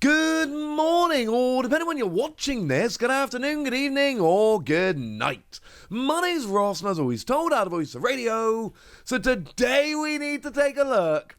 Good morning, or depending on when you're watching this, good afternoon, good evening, or good night. My name's Ross, and as always told, out of Voice of Radio. So today we need to take a look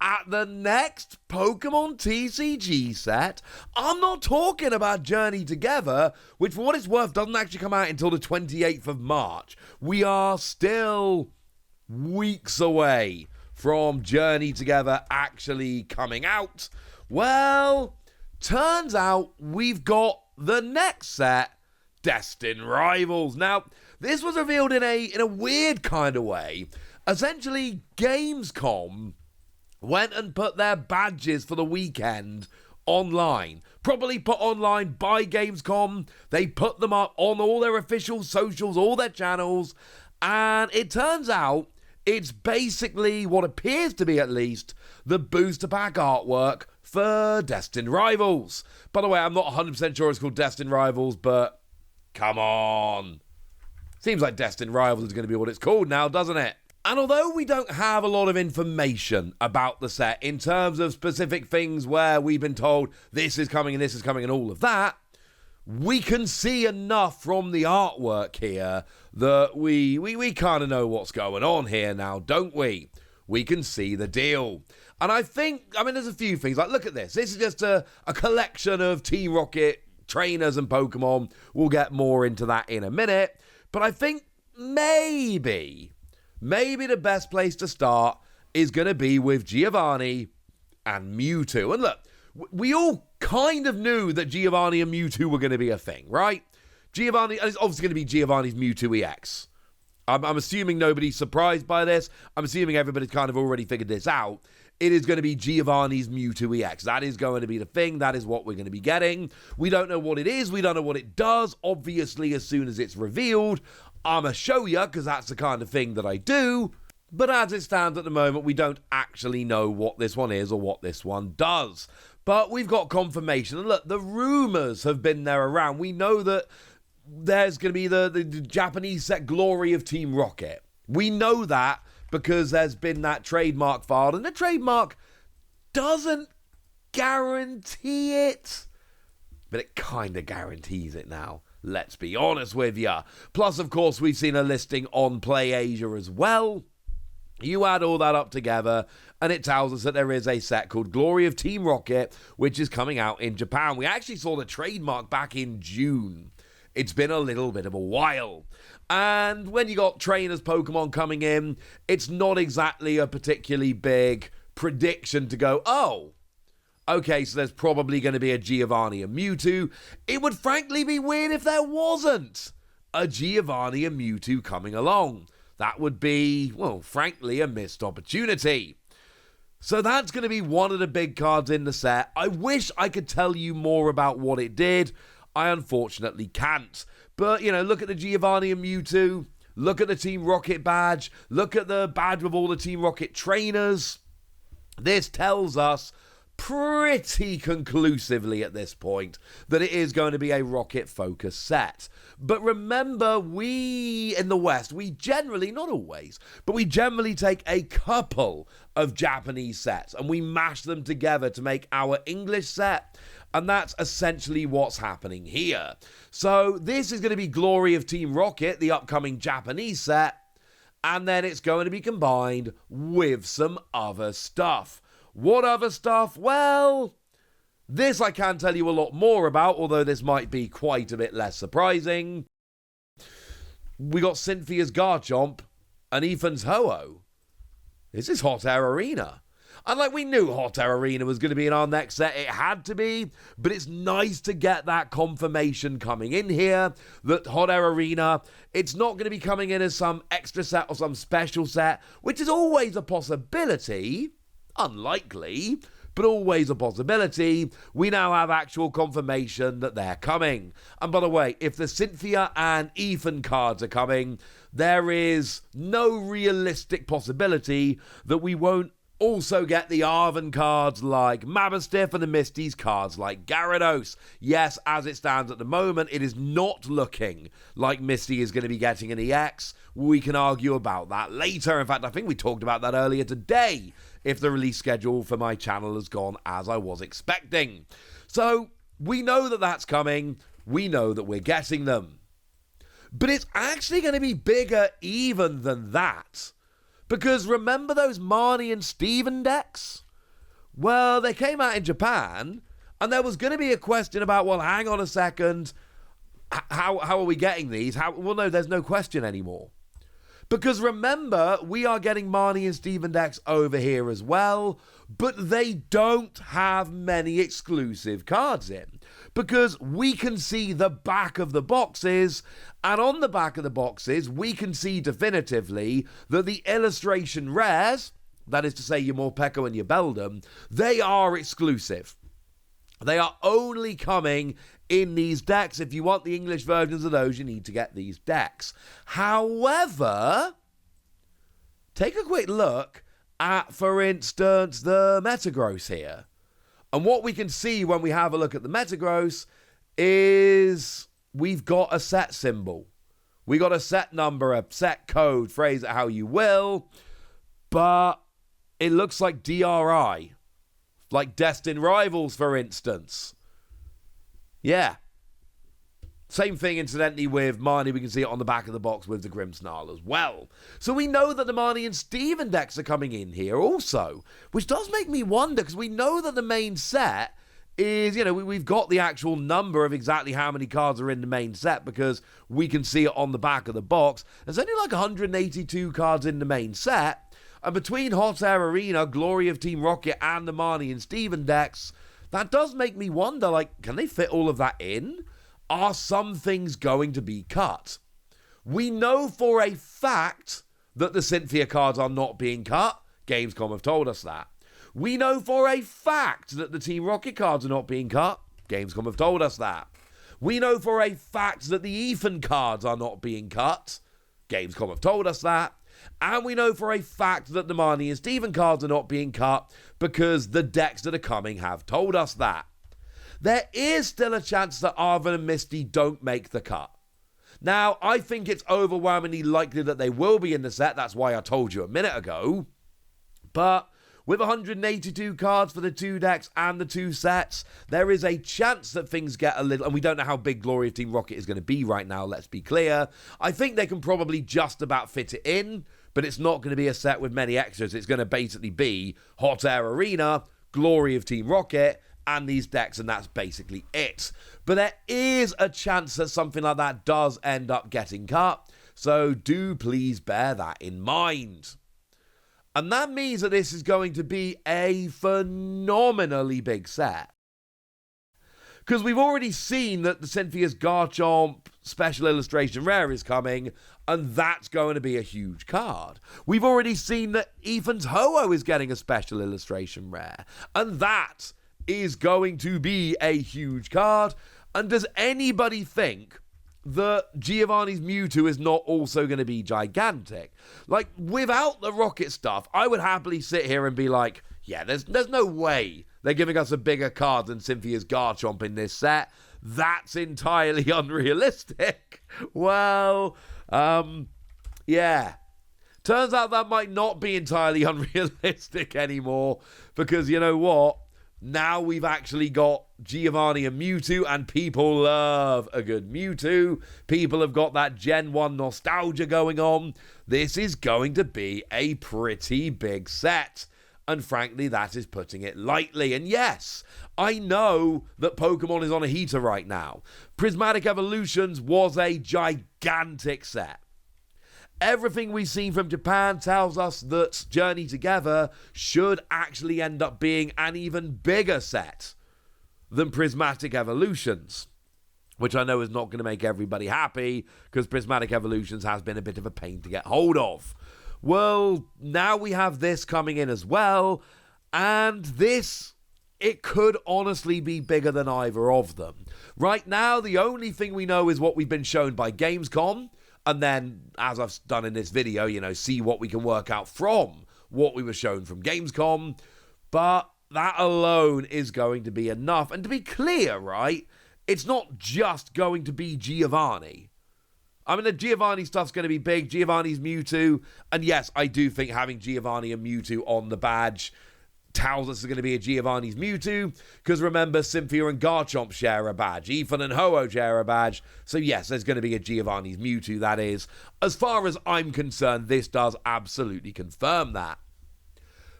at the next Pokémon TCG set. I'm not talking about Journey Together, which for what it's worth doesn't actually come out until the 28th of March. We are still weeks away from Journey Together actually coming out. Well, turns out we've got the next set, Destined Rivals. Now, this was revealed in a weird kind of way. Essentially, Gamecom went and put their badges for the weekend online. Probably put online by Gamescom. They put them up on all their official socials, all their channels. And it turns out it's basically what appears to be, at least, the booster pack artwork for Destined Rivals. By the way, I'm not 100% sure it's called Destined Rivals, but come on. Seems like Destined Rivals is going to be what it's called now, doesn't it? And although we don't have a lot of information about the set in terms of specific things where we've been told this is coming and this is coming and all of that, we can see enough from the artwork here that we kind of know what's going on here now, don't we? We can see the deal. And I mean, there's a few things. Like, look at this. This is just a collection of Team Rocket trainers and Pokemon. We'll get more into that in a minute. But I think maybe the best place to start is going to be with Giovanni and Mewtwo. And look, we all kind of knew that Giovanni and Mewtwo were going to be a thing, right? Giovanni, and it's obviously going to be Giovanni's Mewtwo EX. I'm assuming nobody's surprised by this. I'm assuming everybody's kind of already figured this out. It is going to be Giovanni's Mewtwo EX. That is going to be the thing. That is what we're going to be getting. We don't know what it is. We don't know what it does. Obviously, as soon as it's revealed, I'm going to show you, because that's the kind of thing that I do. But as it stands at the moment, we don't actually know what this one is or what this one does. But we've got confirmation. And look, the rumors have been there around. We know that there's going to be the Japanese set Glory of Team Rocket. We know that because there's been that trademark filed, and the trademark doesn't guarantee it, but it kind of guarantees it now. Let's be honest with ya. Plus, of course, we've seen a listing on PlayAsia as well. You add all that up together, and it tells us that there is a set called Glory of Team Rocket, which is coming out in Japan. We actually saw the trademark back in June. It's been a little bit of a while. And when you got trainers Pokemon coming in, it's not exactly a particularly big prediction to go, oh, okay, so there's probably going to be a Giovanni and Mewtwo. It would frankly be weird if there wasn't a Giovanni and Mewtwo coming along. That would be, well, frankly, a missed opportunity. So that's going to be one of the big cards in the set. I wish I could tell you more about what it did. I unfortunately can't. But, you know, look at the Giovanni and Mewtwo. Look at the Team Rocket badge. Look at the badge with all the Team Rocket trainers. This tells us pretty conclusively at this point that it is going to be a Rocket-focused set. But remember, we in the West, we generally, not always, but we generally take a couple of Japanese sets and we mash them together to make our English set. And that's essentially what's happening here. So this is going to be Glory of Team Rocket, the upcoming Japanese set. And then it's going to be combined with some other stuff. What other stuff? Well, this I can tell you a lot more about, although this might be quite a bit less surprising. We got Cynthia's Garchomp and Ethan's Ho-Oh. This is Hot Air Arena. And like, we knew Hot Air Arena was going to be in our next set. It had to be. But it's nice to get that confirmation coming in here that Hot Air Arena, it's not going to be coming in as some extra set or some special set, which is always a possibility. Unlikely, but always a possibility. We now have actual confirmation that they're coming. And by the way, if the Cynthia and Ethan cards are coming, there is no realistic possibility that we won't also get the Arven cards like Mabastiff and the Misty's cards like Gyarados. Yes, as it stands at the moment, it is not looking like Misty is going to be getting an EX. We can argue about that later. In fact, I think we talked about that earlier today if the release schedule for my channel has gone as I was expecting. So we know that that's coming. We know that we're getting them. But it's actually going to be bigger even than that. Because remember those Marnie and Steven decks? Well, they came out in Japan, and there was going to be a question about, well, hang on a second, how are we getting these? Well, no, there's no question anymore. Because remember, we are getting Marnie and Steven decks over here as well, but they don't have many exclusive cards in. Because we can see the back of the boxes, and on the back of the boxes, we can see definitively that the illustration rares, that is to say your Morpeko and your Beldum, they are exclusive. They are only coming in these decks. If you want the English versions of those, you need to get these decks. However, take a quick look at, for instance, the Metagross here. And what we can see when we have a look at the Metagross is we've got a set symbol. We got a set number, a set code, phrase it how you will, but it looks like DRI. Like Destined Rivals, for instance. Yeah. Same thing, incidentally, with Marnie. We can see it on the back of the box with the Grimmsnarl as well. So we know that the Marnie and Steven decks are coming in here also, which does make me wonder, because we know that the main set is, we've got the actual number of exactly how many cards are in the main set, because we can see it on the back of the box. There's only like 182 cards in the main set, and between Hot Air Arena, Glory of Team Rocket, and the Marnie and Steven decks, that does make me wonder, like, can they fit all of that in? Are some things going to be cut? We know for a fact that the Cynthia cards are not being cut. Gamescom have told us that. We know for a fact that the Team Rocket cards are not being cut. Gamescom have told us that. We know for a fact that the Ethan cards are not being cut. Gamescom have told us that. And we know for a fact that the Marnie and Steven cards are not being cut because the decks that are coming have told us that. There is still a chance that Arven and Misty don't make the cut. Now, I think it's overwhelmingly likely that they will be in the set. That's why I told you a minute ago. But with 182 cards for the two decks and the two sets, there is a chance that things get a little... And we don't know how big Glory of Team Rocket is going to be right now, let's be clear. I think they can probably just about fit it in, but it's not going to be a set with many extras. It's going to basically be Hot Air Arena, Glory of Team Rocket, and these decks, and that's basically it. But there is a chance that something like that does end up getting cut, so do please bear that in mind. And that means that this is going to be a phenomenally big set. Because we've already seen that the Cynthia's Garchomp special illustration rare is coming, and that's going to be a huge card. We've already seen that Ethan's Ho-Oh is getting a special illustration rare, and that is going to be a huge card. And does anybody think that Giovanni's Mewtwo is not also going to be gigantic? Like, without the Rocket stuff, I would happily sit here and be like, yeah, there's no way they're giving us a bigger card than Cynthia's Garchomp in this set. That's entirely unrealistic. Well, yeah. Turns out that might not be entirely unrealistic anymore, because you know what? Now we've actually got Giovanni and Mewtwo, and people love a good Mewtwo. People have got that Gen 1 nostalgia going on. This is going to be a pretty big set. And frankly, that is putting it lightly. And yes, I know that Pokemon is on a heater right now. Prismatic Evolutions was a gigantic set. Everything we've seen from Japan tells us that Journey Together should actually end up being an even bigger set than Prismatic Evolutions, which I know is not going to make everybody happy, because Prismatic Evolutions has been a bit of a pain to get hold of. Well, now we have this coming in as well, and this, it could honestly be bigger than either of them. Right now, the only thing we know is what we've been shown by Gamescom, and then, as I've done in this video, see what we can work out from what we were shown from Gamescom. But that alone is going to be enough. And to be clear, right, it's not just going to be Giovanni. I mean, the Giovanni stuff's going to be big. Giovanni's Mewtwo. And yes, I do think having Giovanni and Mewtwo on the badge tells us it's going to be a Giovanni's Mewtwo. Because remember, Cynthia and Garchomp share a badge. Ethan and Ho-Oh share a badge. So yes, there's going to be a Giovanni's Mewtwo, that is. As far as I'm concerned, this does absolutely confirm that.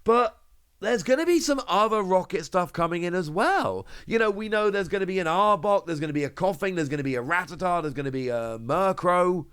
But there's going to be some other Rocket stuff coming in as well. You know, we know there's going to be an Arbok, there's going to be a Koffing, there's going to be a Rattata, there's going to be a Murkrow.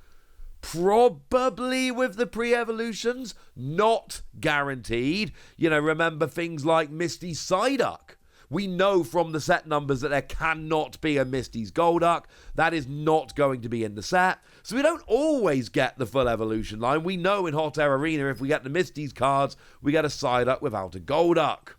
Probably with the pre-evolutions, not guaranteed. You know, remember things like Misty Psyduck. We know from the set numbers that there cannot be a Misty's Golduck. That is not going to be in the set. So we don't always get the full evolution line. We know in Hot Air Arena, if we get the Misty's cards, we get a Psyduck without a Golduck.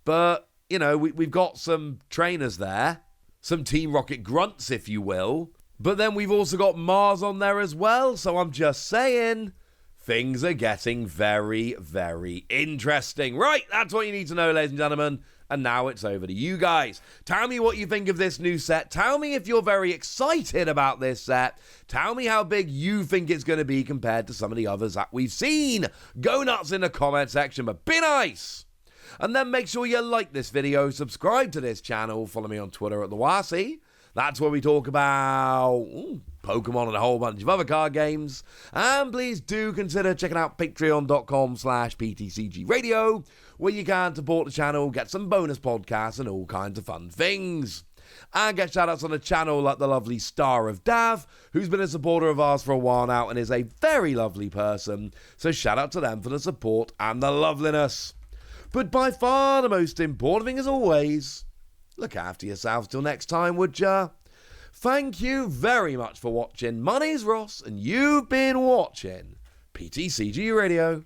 But, you know, we've got some trainers there. Some Team Rocket grunts, if you will. But then we've also got Mars on there as well. So I'm just saying, things are getting very, very interesting. Right, that's what you need to know, ladies and gentlemen. And now it's over to you guys. Tell me what you think of this new set. Tell me if you're very excited about this set. Tell me how big you think it's going to be compared to some of the others that we've seen. Go nuts in the comment section, but be nice. And then make sure you like this video, subscribe to this channel, follow me on Twitter at TheWasi. That's where we talk about Pokemon and a whole bunch of other card games. And please do consider checking out patreon.com/PTCG Radio, where you can support the channel, get some bonus podcasts and all kinds of fun things. And get shoutouts on the channel like the lovely Star of Dav, who's been a supporter of ours for a while now and is a very lovely person. So shout out to them for the support and the loveliness. But by far the most important thing as always, look after yourselves till next time, would ya? Thank you very much for watching. My name's Ross, and you've been watching PTCG Radio.